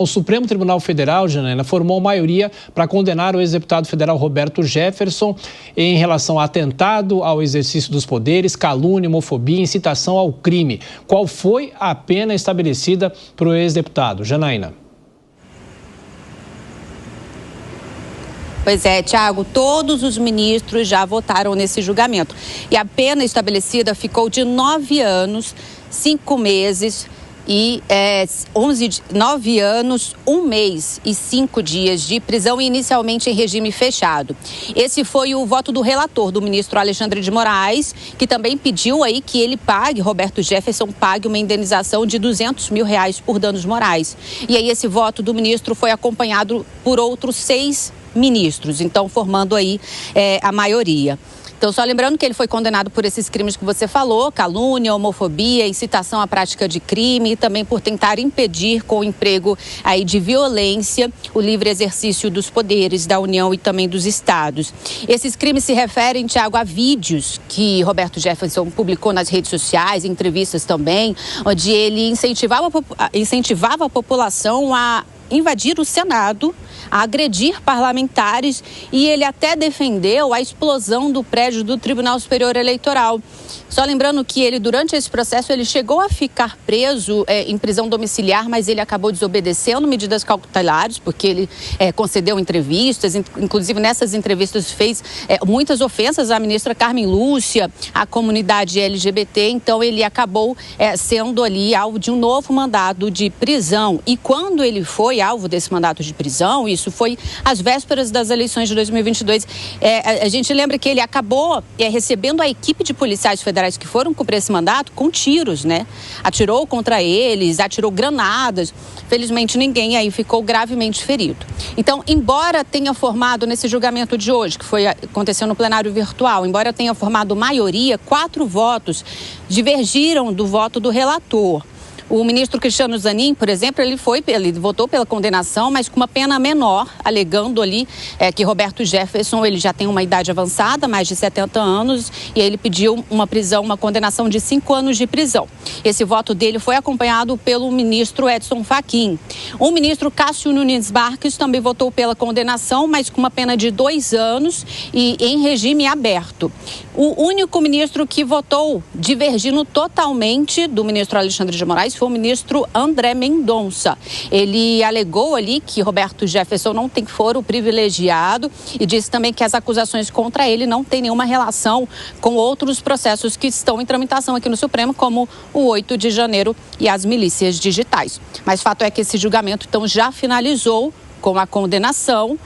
O Supremo Tribunal Federal, Janaína, formou maioria para condenar o ex-deputado federal Roberto Jefferson em relação a atentado ao exercício dos poderes, calúnia, homofobia, incitação ao crime. Qual foi a pena estabelecida para o ex-deputado? Janaína. Pois é, Tiago, todos os ministros já votaram nesse julgamento. E a pena estabelecida ficou de 9 anos, 5 meses... e 9 anos, 1 mês e 5 dias de prisão, inicialmente em regime fechado. Esse foi o voto do relator, do ministro Alexandre de Moraes, que também pediu aí que ele pague, Roberto Jefferson pague uma indenização de R$200 mil por danos morais. E aí esse voto do ministro foi acompanhado por outros 6 ministros, então formando aí a maioria. Então, só lembrando que ele foi condenado por esses crimes que você falou, calúnia, homofobia, incitação à prática de crime e também por tentar impedir com o emprego aí de violência o livre exercício dos poderes da União e também dos estados. Esses crimes se referem, Tiago, a vídeos que Roberto Jefferson publicou nas redes sociais, entrevistas também, onde ele incentivava a população a invadir o Senado, a agredir parlamentares, e ele até defendeu a explosão do prédio do Tribunal Superior Eleitoral. Só lembrando que ele, durante esse processo, ele chegou a ficar preso em prisão domiciliar, mas ele acabou desobedecendo medidas cautelares, porque ele concedeu entrevistas, inclusive nessas entrevistas fez muitas ofensas à ministra Carmen Lúcia, à comunidade LGBT, então ele acabou sendo ali alvo de um novo mandado de prisão. E quando ele foi alvo desse mandato de prisão, isso foi às vésperas das eleições de 2022, a gente lembra que ele acabou recebendo a equipe de policiais federais que foram cumprir esse mandato com tiros, né? Atirou contra eles, atirou granadas. Felizmente ninguém aí ficou gravemente ferido. Então, embora tenha formado nesse julgamento de hoje, que aconteceu no plenário virtual, embora tenha formado maioria, 4 votos divergiram do voto do relator. O ministro Cristiano Zanin, por exemplo, ele votou pela condenação, mas com uma pena menor, alegando ali que Roberto Jefferson, ele já tem uma idade avançada, mais de 70 anos, e ele pediu uma condenação de 5 anos de prisão. Esse voto dele foi acompanhado pelo ministro Edson Fachin. O ministro Cássio Nunes Marques também votou pela condenação, mas com uma pena de 2 anos e em regime aberto. O único ministro que votou divergindo totalmente do ministro Alexandre de Moraes foi o ministro André Mendonça. Ele alegou ali que Roberto Jefferson não tem foro privilegiado e disse também que as acusações contra ele não têm nenhuma relação com outros processos que estão em tramitação aqui no Supremo, como o 8 de janeiro e as milícias digitais. Mas fato é que esse julgamento então já finalizou com a condenação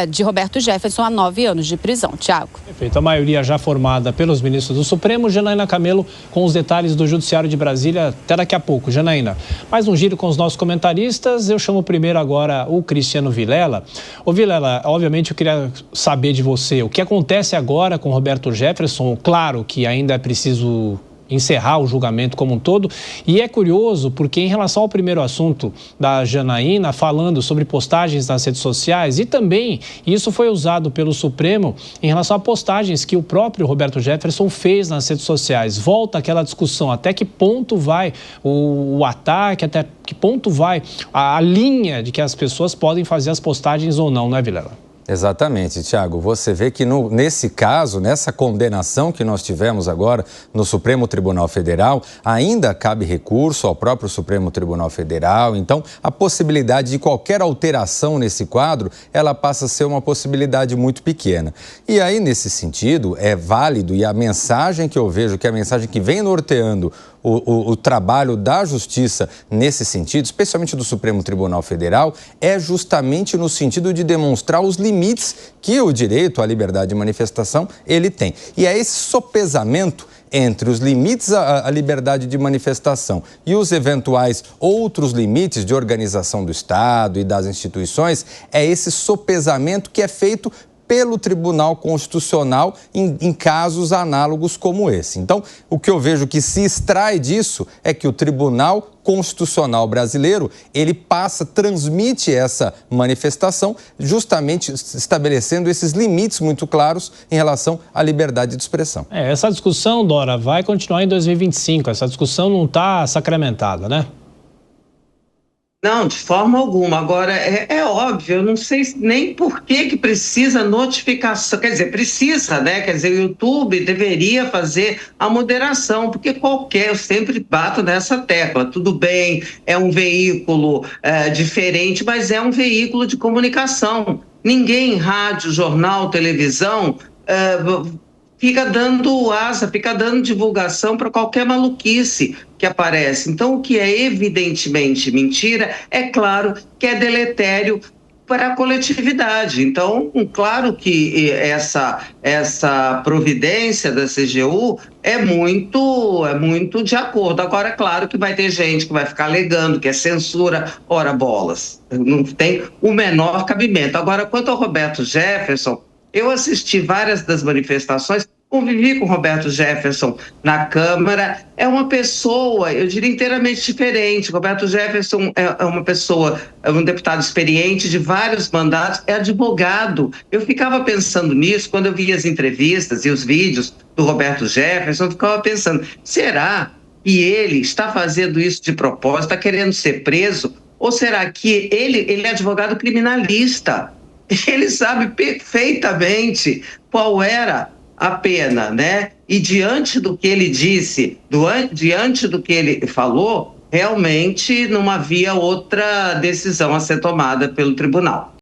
de Roberto Jefferson a 9 anos de prisão. Tiago. Perfeito. A maioria já formada pelos ministros do Supremo. Janaína Camelo com os detalhes do Judiciário de Brasília até daqui a pouco. Janaína, mais um giro com os nossos comentaristas. Eu chamo primeiro agora o Cristiano Vilela. Ô Vilela, obviamente eu queria saber de você o que acontece agora com Roberto Jefferson. Claro que ainda é preciso encerrar o julgamento como um todo. E é curioso porque em relação ao primeiro assunto da Janaína, falando sobre postagens nas redes sociais, e também isso foi usado pelo Supremo em relação a postagens que o próprio Roberto Jefferson fez nas redes sociais. Volta aquela discussão, até que ponto vai o ataque, até que ponto vai a linha de que as pessoas podem fazer as postagens ou não, não é, Vilela? Exatamente, Tiago. Você vê que nesse caso, nessa condenação que nós tivemos agora no Supremo Tribunal Federal, ainda cabe recurso ao próprio Supremo Tribunal Federal. Então, a possibilidade de qualquer alteração nesse quadro, ela passa a ser uma possibilidade muito pequena. E aí, nesse sentido, é válido, e a mensagem que eu vejo, que é a mensagem que vem norteando o trabalho da Justiça nesse sentido, especialmente do Supremo Tribunal Federal, é justamente no sentido de demonstrar os limites que o direito à liberdade de manifestação ele tem. E é esse sopesamento entre os limites à liberdade de manifestação e os eventuais outros limites de organização do Estado e das instituições, é esse sopesamento que é feito pelo Tribunal Constitucional em casos análogos como esse. Então, o que eu vejo que se extrai disso é que o Tribunal Constitucional brasileiro, ele transmite essa manifestação justamente estabelecendo esses limites muito claros em relação à liberdade de expressão. Essa discussão, Dora, vai continuar em 2025. Essa discussão não está sacramentada, né? Não, de forma alguma. Agora, é óbvio, eu não sei nem por que precisa notificação. Quer dizer, precisa, né? Quer dizer, o YouTube deveria fazer a moderação, porque eu sempre bato nessa tecla. Tudo bem, é um veículo diferente, mas é um veículo de comunicação. Ninguém, rádio, jornal, televisão, fica dando asa, fica dando divulgação para qualquer maluquice que aparece. Então, o que é evidentemente mentira, é claro que é deletério para a coletividade. Então, claro que essa providência da CGU é muito de acordo. Agora, é claro que vai ter gente que vai ficar alegando que é censura, ora bolas. Não tem o menor cabimento. Agora, quanto ao Roberto Jefferson, eu assisti várias das manifestações, convivi com o Roberto Jefferson na Câmara. É uma pessoa, eu diria, inteiramente diferente. Roberto Jefferson é uma pessoa, é um deputado experiente de vários mandatos, é advogado. Eu ficava pensando nisso quando eu via as entrevistas e os vídeos do Roberto Jefferson, eu ficava pensando, será que ele está fazendo isso de propósito, está querendo ser preso? Ou será que ele é advogado criminalista? Ele sabe perfeitamente qual era a pena, né? E diante do que ele disse, diante do que ele falou, realmente não havia outra decisão a ser tomada pelo tribunal.